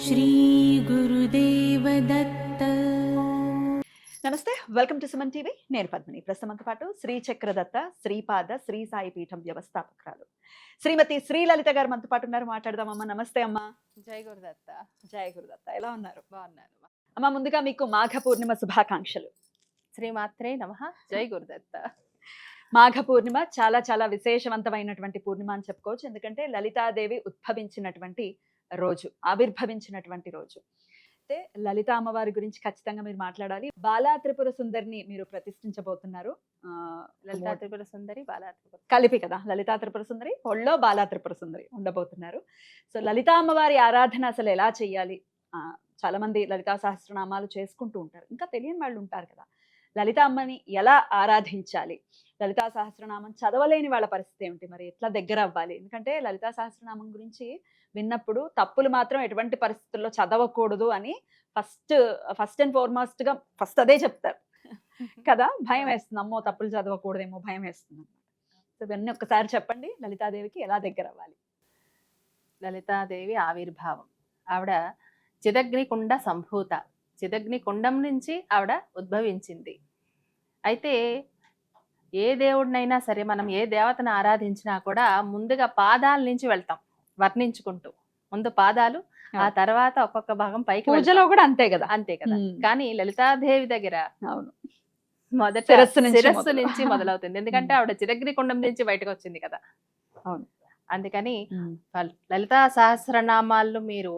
श्री गुरुदेव दत्त। నమస్తే, welcome to Suman TV. నేను పద్మిని. ప్రస్తుతంతో పాటు శ్రీ చక్రదత్త శ్రీపాద శ్రీ సాయి పీఠం వ్యవస్థాపకురాలు శ్రీమతి శ్రీ లలిత గారు మనతో పాటు ఉన్నారు. మాట్లాడదామమ్మా. నమస్తే అమ్మా. జై గురుదత్త. జై గురుదత్త. ఎలా ఉన్నారు? బాగున్నాను. అమ్మా, ముందుగా మీకు మాఘ పూర్ణిమ శుభాకాంక్షలు. శ్రీమాత్రే నమః. జై గురుదత్త. మాఘ పూర్ణిమ చాలా చాలా విశేషవంతమైనటువంటి పూర్ణిమ అని చెప్పుకోవచ్చు. ఎందుకంటే లలితాదేవి ఉద్భవించినటువంటి రోజు, ఆవిర్భవించినటువంటి రోజు. అయితే లలితా అమ్మవారి గురించి ఖచ్చితంగా మీరు మాట్లాడాలి. బాలా త్రిపుర సుందరిని మీరు ప్రతిష్ఠించబోతున్నారు. లలితా త్రిపుర సుందరి, బాలా త్రిపుర కలిపి కదా, లలితా త్రిపుర సుందరి ఒళ్ళో బాలా త్రిపుర సుందరి ఉండబోతున్నారు. సో లలితా అమ్మవారి ఆరాధన అసలు ఎలా చెయ్యాలి? చాలా మంది లలితా సహస్రనామాలు చేసుకుంటూ ఉంటారు, ఇంకా తెలియని వాళ్ళు ఉంటారు కదా. లలిత అమ్మని ఎలా ఆరాధించాలి, లలితా సహస్రనామం చదవలేని వాళ్ళ పరిస్థితి ఏమిటి, మరి ఎట్లా దగ్గర అవ్వాలి? ఎందుకంటే లలితా సహస్రనామం గురించి విన్నప్పుడు తప్పులు మాత్రం ఎటువంటి పరిస్థితుల్లో చదవకూడదు అని ఫస్ట్ అండ్ ఫార్మోస్ట్ గా ఫస్ట్ అదే చెప్తారు కదా. భయం వేస్తుంది, అమ్మో తప్పులు చదవకూడదేమో భయం వేస్తుంది అనమాట. సో ఇవన్నీ ఒక్కసారి చెప్పండి, లలితాదేవికి ఎలా దగ్గర అవ్వాలి? లలితాదేవి ఆవిర్భావం. ఆవిడ చిదగ్నికుండ సంభూత, చిదగ్ని కుండం నుంచి ఆవిడ ఉద్భవించింది. అయితే ఏ దేవుడినైనా సరే, మనం ఏ దేవతను ఆరాధించినా కూడా ముందుగా పాదాల నుంచి వెళ్తాం వర్ణించుకుంటూ. ముందు పాదాలు, ఆ తర్వాత ఒక్కొక్క భాగం పైకి. పూజలో కూడా అంతే కదా. అంతే కదా. కానీ లలితాదేవి దగ్గర అవును, మొదట శిరస్సు నుంచి మొదలవుతుంది. ఎందుకంటే ఆవిడ చిదగ్ని కుండం నుంచి బయటకు వచ్చింది కదా. అవును. అందుకని లలితా సహస్రనామాలు మీరు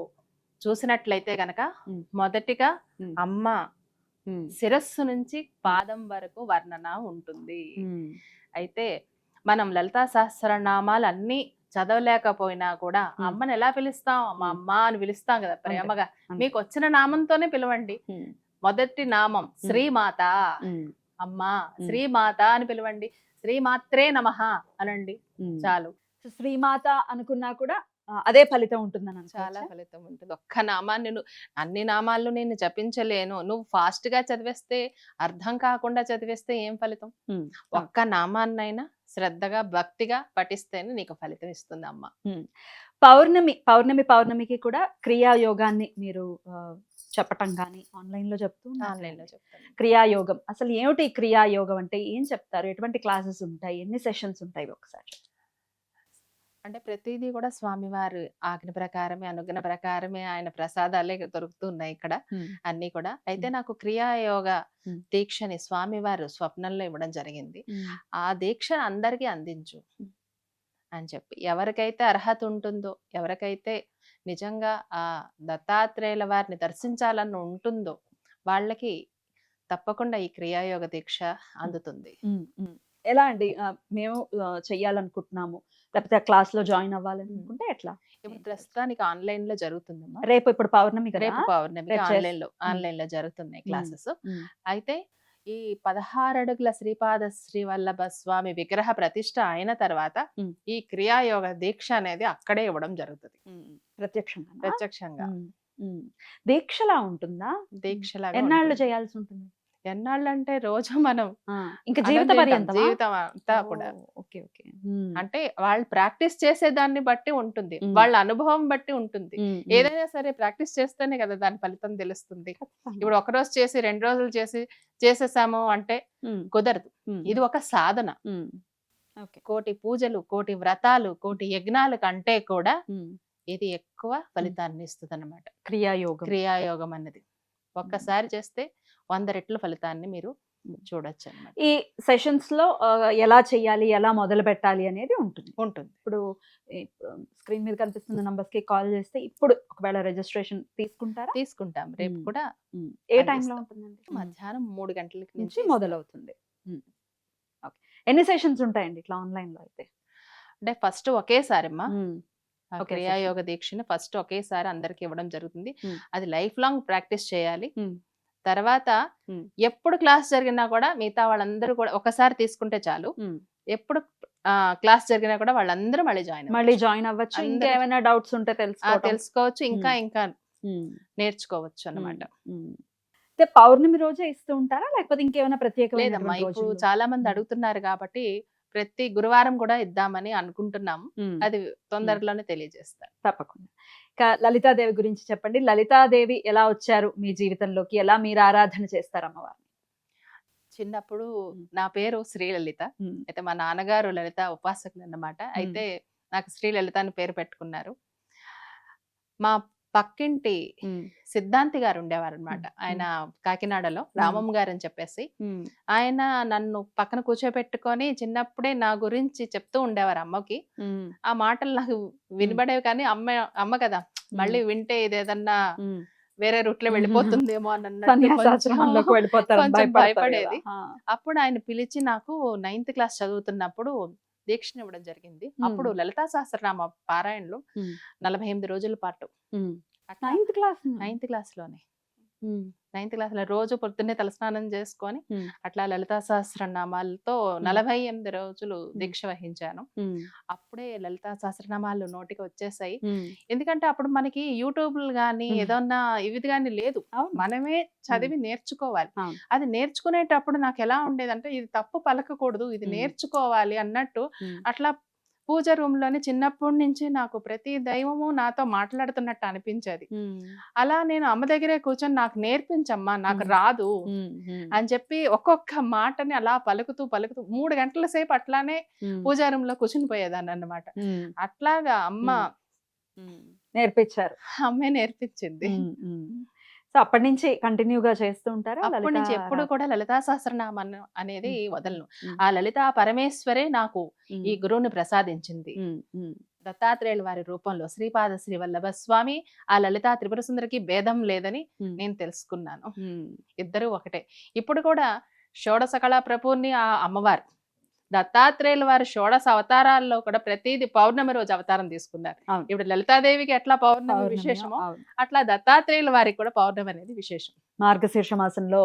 చూసినట్లయితే గనక మొదటిగా అమ్మ శిరస్సు నుంచి పాదం వరకు వర్ణన ఉంటుంది. అయితే మనం లలితా సహస్రనామాలు అన్ని చదవలేకపోయినా కూడా అమ్మని ఎలా పిలుస్తాం? మా అమ్మ అని పిలుస్తాం కదా ప్రేమగా. మీకు వచ్చిన నామంతోనే పిలవండి. మొదటి నామం శ్రీమాత, అమ్మా శ్రీమాత అని పిలవండి. శ్రీమాత్రే నమః అనండి, చాలు. శ్రీమాత అనుకున్నా కూడా అదే ఫలితం ఉంటుందని. చాలా ఫలితం ఉంటుంది. ఒక్క నామాన్ని అన్ని నామాలు నేను జపించలేను, నువ్వు ఫాస్ట్ గా చదివేస్తే, అర్థం కాకుండా చదివేస్తే ఏం ఫలితం? ఒక్క నామాన్నైనా శ్రద్ధగా భక్తిగా పఠిస్తేనే నీకు ఫలితం ఇస్తుంది అమ్మ. పౌర్ణమికి కూడా క్రియాయోగాన్ని మీరు చెప్పటం కానీ ఆన్లైన్ లో చెప్తాను. క్రియాయోగం అసలు ఏమిటి? క్రియాయోగం అంటే ఏం చెప్తారు? ఎటువంటి క్లాసెస్ ఉంటాయి? ఎన్ని సెషన్స్ ఉంటాయి? ఒకసారి అంటే ప్రతిదీ కూడా స్వామివారు ఆజ్ఞ ప్రకారమే, అనుజ్ఞ ప్రకారమే, ఆయన ప్రసాదాలే దొరుకుతున్నాయి ఇక్కడ అన్ని కూడా. అయితే నాకు క్రియాయోగ దీక్షని స్వామివారు స్వప్నంలో ఇవ్వడం జరిగింది. ఆ దీక్ష అందరికీ అందించు అని చెప్పి, ఎవరికైతే అర్హత ఉంటుందో, ఎవరికైతే నిజంగా ఆ దత్తాత్రేయుల వారిని దర్శించాలని ఉంటుందో వాళ్ళకి తప్పకుండా ఈ క్రియాయోగ దీక్ష అందుతుంది. ఎలా అండి? మేము చెయ్యాలనుకుంటున్నాము, లేకపోతే క్లాస్ లో జాయిన్ అవ్వాలనుకుంటే ఎట్లా? ఇప్పుడు ప్రస్తుతానికి ఆన్లైన్ లో జరుగుతుందమ్మా. రేపు ఇప్పుడు పౌర్ణమి, రేపు పౌర్ణమి ఆన్లైన్ లో జరుగుతున్నాయి క్లాసెస్. అయితే ఈ 16 అడుగుల శ్రీపాద శ్రీవల్లభ స్వామి విగ్రహ ప్రతిష్ట అయిన తర్వాత ఈ క్రియాయోగ దీక్ష అనేది అక్కడే ఇవ్వడం జరుగుతుంది. ప్రత్యక్షంగా. దీక్షలా ఉంటుందా? దీక్షలా. ఎన్నాళ్ళు చేయాల్సి ఉంటుంది? ఎన్నాళ్ళు అంటే రోజు మనం ఇంకా జీవితం అంతా కూడా. అంటే వాళ్ళు ప్రాక్టీస్ చేసే దాన్ని బట్టి ఉంటుంది, వాళ్ళ అనుభవం బట్టి ఉంటుంది. ఏదైనా సరే ప్రాక్టీస్ చేస్తేనే కదా దాని ఫలితం తెలుస్తుంది. ఇప్పుడు ఒక రోజు చేసి 2 రోజులు చేసేసాము అంటే కుదరదు. ఇది ఒక సాధన. కోటి పూజలు, కోటి వ్రతాలు, కోటి యజ్ఞాల కంటే కూడా ఇది ఎక్కువ ఫలితాన్ని ఇస్తుంది అన్నమాట క్రియాయోగం అన్నది. ఒక్కసారి చేస్తే 100 రెట్ల ఫలితాన్ని మీరు చూడొచ్చు అన్నమాట. ఈ సెషన్స్ లో ఎలా చెయ్యాలి, ఎలా మొదలు పెట్టాలి అనేది ఉంటుంది. ఇప్పుడు స్క్రీన్ మీద కనిపిస్తున్న నంబర్స్ కి కాల్ చేస్తే ఇప్పుడు ఒకవేళ రిజిస్ట్రేషన్ తీసుకుంటాం. రేపు కూడా ఏ టైంలో ఉంటుందండి? మధ్యాహ్నం 3 గంటల నుంచి మొదలవుతుంది. ఎన్ని సెషన్స్ ఉంటాయండి ఇట్లా ఆన్లైన్ లో? అయితే అంటే ఫస్ట్ ఒకేసారి అమ్మా క్రియాయోగ దీక్షని ఫస్ట్ ఒకేసారి అందరికి ఇవ్వడం జరుగుతుంది. అది లైఫ్ లాంగ్ ప్రాక్టీస్ చేయాలి. తర్వాత ఎప్పుడు క్లాస్ జరిగినా కూడా మిగతా వాళ్ళందరూ కూడా ఒకసారి తీసుకుంటే చాలు. ఎప్పుడు క్లాస్ జరిగినా కూడా వాళ్ళందరూ మళ్ళీ జాయిన్ అవ్వచ్చు. ఇంకా ఏమైనా డౌట్స్ ఉంటే తెలుసుకోవచ్చు, ఇంకా నేర్చుకోవచ్చు అన్నమాట. పౌర్ణమి రోజే ఇస్తూ ఉంటారా, లేకపోతే ఇంకేమైనా ప్రత్యేక? లేదమ్మా, ఇప్పుడు చాలా మంది అడుగుతున్నారు కాబట్టి ప్రతి గురువారం కూడా ఇద్దామని అనుకుంటున్నాము. అది తొందరలోనే తెలియజేస్తారు. తప్పకుండా. లలితాదేవి గురించి చెప్పండి. లలితాదేవి ఎలా వచ్చారు మీ జీవితంలోకి? ఎలా మీరు ఆరాధన చేస్తారు అమ్మవారిని? చిన్నప్పుడు నా పేరు శ్రీలలిత. అయితే మా నాన్నగారు లలిత ఉపాసకులు అన్నమాట. అయితే నాకు శ్రీలలిత అని పేరు పెట్టుకున్నారు. మా పక్కింటి సిద్ధాంతి గారు ఉండేవారు అనమాట. ఆయన కాకినాడలో రామమ్మ గారు అని చెప్పేసి ఆయన నన్ను పక్కన కూర్చోబెట్టుకొని చిన్నప్పుడే నా గురించి చెప్తూ ఉండేవారు అమ్మకి. ఆ మాటలు నాకు వినబడేవి కానీ అమ్మ కదా మళ్ళీ వింటే ఇదేదన్నా వేరే రూట్ లో వెళ్ళిపోతుందేమో కొంచెం భయపడేది. అప్పుడు ఆయన పిలిచి నాకు 9th క్లాస్ చదువుతున్నప్పుడు దీక్షను ఇవ్వడం జరిగింది. అప్పుడు లలితా సహస్రనామ పారాయణలు 48 రోజుల పాటు 9th క్లాస్ లోనే 9th క్లాస్ లో రోజు పొద్దున్నే తలస్నానం చేసుకొని అట్లా లలితా సహస్రనామాలతో 48 రోజులు దీక్ష వహించాను. అప్పుడే లలితా సహస్రనామాలు నోటికి వచ్చేసాయి. ఎందుకంటే అప్పుడు మనకి యూట్యూబ్లు గానీ ఏదన్నా ఇవి గానీ లేదు, మనమే చదివి నేర్చుకోవాలి. అది నేర్చుకునేటప్పుడు నాకు ఎలా ఉండేదంటే ఇది తప్పు పలకకూడదు, ఇది నేర్చుకోవాలి అన్నట్టు అట్లా పూజ రూమ్ లోని చిన్నప్పటి నుంచి నాకు ప్రతి దైవము నాతో మాట్లాడుతున్నట్టు అనిపించేది. అలా నేను అమ్మ దగ్గరే కూర్చొని నాకు నేర్పించమ్మా, నాకు రాదు అని చెప్పి ఒక్కొక్క మాటని అలా పలుకుతూ 3 గంటల సేపు అట్లానే పూజా రూమ్ లో కూర్చుని పోయేదాన్ని అన్నమాట. అట్లాగా అమ్మ నేర్పించారు. అమ్మే నేర్పించింది. సో అప్పటి నుంచి కంటిన్యూగా చేస్తూ ఉంటారు. అప్పటి నుంచి ఎప్పుడు కూడా లలితా సహస్రనామం అనేది వదలను. ఆ లలితా పరమేశ్వరే నాకు ఈ గురువుని ప్రసాదించింది. దత్తాత్రేయుల వారి రూపంలో శ్రీపాద శ్రీ వల్లభ స్వామి ఆ లలితా త్రిపుర సుందరికి భేదం లేదని నేను తెలుసుకున్నాను. ఇద్దరు ఒకటే. ఇప్పుడు కూడా షోడశ కళా ప్రపూర్ణి ఆ అమ్మవారు. దత్తాత్రేయుల వారి షోడశ అవతారాల్లో కూడా ప్రతిది పౌర్ణమి రోజు అవతారం తీసుకున్నారు. ఇప్పుడు లలితాదేవికి ఎట్లా పౌర్ణమి విశేషమో అట్లా దత్తాత్రేయుల వారికి కూడా పౌర్ణమి అనేది విశేషం. మార్గశీర్ష మాసంలో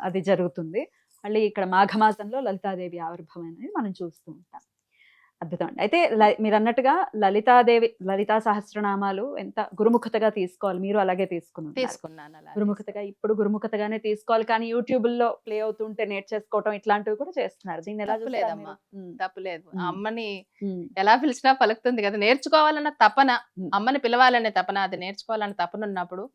అది జరుగుతుంది. మళ్ళీ ఇక్కడ మాఘమాసంలో లలితాదేవి ఆవిర్భావం అనేది మనం చూస్తూ ఉంటాం. అద్భుతం అండి. అయితే మీరు అన్నట్టుగా లలితా సహస్రనామాలు ఎంత గురుముఖతగా తీసుకోవాలి, మీరు అలాగే తీసుకున్నాను. గురుముఖతగా ఇప్పుడు గురుముఖతగానే తీసుకోవాలి, కానీ యూట్యూబ్ లో ప్లే అవుతుంటే నేర్చేసుకోవటం ఇట్లాంటివి కూడా చేస్తున్నారు. దీన్ని ఎలా చూడలేదమ్మా? తప్పులేదు. అమ్మని ఎలా పిలిచినా పలుకుతుంది కదా. నేర్చుకోవాలన్న తపన, అమ్మని పిలవాలనే తపన, అది నేర్చుకోవాలన్న తపన ఉన్నప్పుడు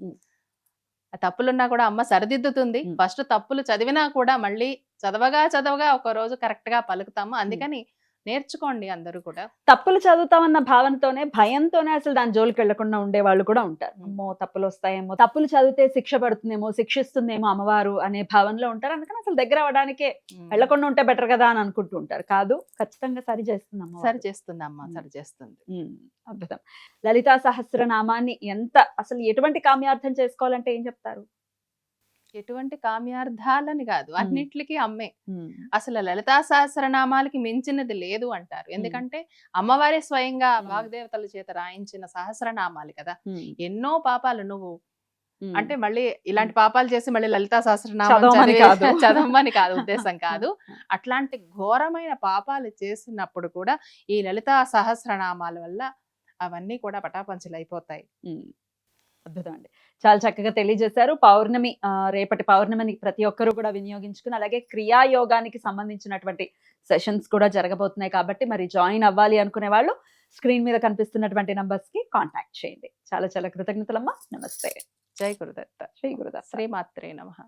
ఆ తప్పులున్నా కూడా అమ్మ సరిదిద్దుతుంది. ఫస్ట్ తప్పులు చదివినా కూడా మళ్ళీ చదవగా ఒక రోజు కరెక్ట్ గా పలుకుతాము. అందుకని నేర్చుకోండి అందరూ కూడా. తప్పులు చదువుతామన్న భావనతోనే, భయంతోనే అసలు దాని జోలికి వెళ్లకుండా ఉండే వాళ్ళు కూడా ఉంటారు. అమ్మో తప్పులు వస్తాయేమో, తప్పులు చదివితే శిక్ష పడుతుందేమో, శిక్షిస్తుందేమో అమ్మవారు అనే భావనలో ఉంటారు. అందుకని అసలు దగ్గర అవడానికే వెళ్లకుండా ఉంటే బెటర్ కదా అని అనుకుంటూ ఉంటారు. కాదు, ఖచ్చితంగా సరి చేస్తుంది అమ్మ. సరి చేస్తుంది. అద్భుతం. లలితా సహస్రనామాన్ని అసలు ఎటువంటి కామ్యార్థం చేసుకోవాలంటే ఏం చెప్తారు? ఎటువంటి కామ్యార్థాలని కాదు, అన్నిట్లకి అమ్మే. అసలు లలితా సహస్రనామాలకి మించినది లేదు అంటారు. ఎందుకంటే అమ్మవారే స్వయంగా వాగ్దేవతల చేత రాయించిన సహస్రనామాలు కదా. ఎన్నో పాపాలు నువ్వు అంటే మళ్ళీ ఇలాంటి పాపాలు చేసి మళ్ళీ లలితా సహస్రనామం చదవమని కాదు, ఉద్దేశం కాదు. అట్లాంటి ఘోరమైన పాపాలు చేసినప్పుడు కూడా ఈ లలితా సహస్రనామాల వల్ల అవన్నీ కూడా పటాపంచలు అయిపోతాయి. అద్భుతం అండి. చాలా చక్కగా తెలియజేశారు. పౌర్ణమి, రేపటి పౌర్ణమిని ప్రతి ఒక్కరూ కూడా వినియోగించుకుని, అలాగే క్రియాయోగానికి సంబంధించినటువంటి సెషన్స్ కూడా జరగబోతున్నాయి కాబట్టి మరి జాయిన్ అవ్వాలి అనుకునే వాళ్ళు స్క్రీన్ మీద కనిపిస్తున్నటువంటి నంబర్స్ కి కాంటాక్ట్ చేయండి. చాలా చాలా కృతజ్ఞతలమ్మా. నమస్తే. జై గురుదత్త. శ్రీ గురుదత్త. శ్రీమాత్రే నమః.